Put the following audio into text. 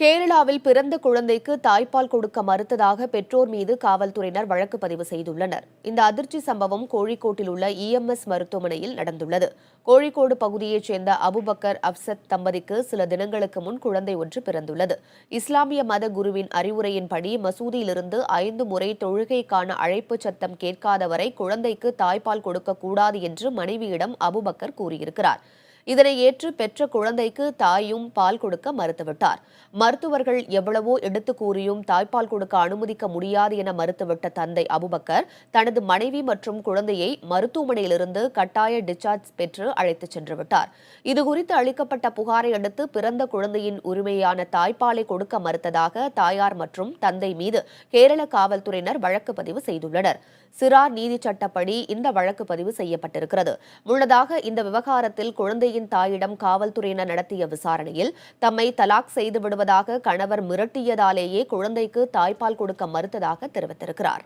கேரளாவில் பிறந்த குழந்தைக்கு தாய்ப்பால் கொடுக்க மறுத்ததாக பெற்றோர் மீது காவல்துறையினர் வழக்கு பதிவு செய்துள்ளனர். இந்த அதிர்ச்சி சம்பவம் கோழிக்கோட்டில் உள்ள இஎம்எஸ் மருத்துவமனையில் நடந்துள்ளது. கோழிக்கோடு பகுதியைச் சேர்ந்த அபுபக்கர் அப்சத் தம்பதிக்கு சில தினங்களுக்கு முன் குழந்தை ஒன்று பிறந்துள்ளது. இஸ்லாமிய மத குருவின் அறிவுரையின்படி மசூதியிலிருந்து 5 முறை தொழுகைக்கான அழைப்பு சத்தம் கேட்காத வரை குழந்தைக்கு தாய்ப்பால் கொடுக்கக்கூடாது என்று மனைவியிடம் அபுபக்கர் கூறியிருக்கிறார். இதனை ஏற்று பெற்ற குழந்தைக்கு தாயும் பால் கொடுக்க மறுத்துவிட்டார். மருத்துவர்கள் எவ்வளவோ எடுத்து கூறியும் தாய்ப்பால் கொடுக்க அனுமதிக்க முடியாது என மறுத்துவிட்ட தந்தை அபுபக்கர் தனது மனைவி மற்றும் குழந்தையை மருத்துவமனையிலிருந்து கட்டாய டிஸ்சார்ஜ் பெற்று அழைத்துச் சென்று விட்டார். இதுகுறித்து அளிக்கப்பட்ட புகாரை அடுத்து பிறந்த குழந்தையின் உரிமையான தாய்ப்பாலை கொடுக்க மறுத்ததாக தாயார் மற்றும் தந்தை மீது கேரள காவல்துறையினர் வழக்கு பதிவு செய்துள்ளனர். சிறார் நீதி சட்டப்படி இந்த வழக்கு பதிவு செய்யப்பட்டிருக்கிறது. முன்னதாக இந்த விவகாரத்தில் குழந்தையின் தாயிடம் காவல்துறையினர் நடத்திய விசாரணையில் தம்மை தலாக் செய்து விடுவதாக கணவர் மிரட்டியதாலேயே குழந்தைக்கு தாய்ப்பால் கொடுக்க மறுத்ததாக தெரிவித்திருக்கிறார்.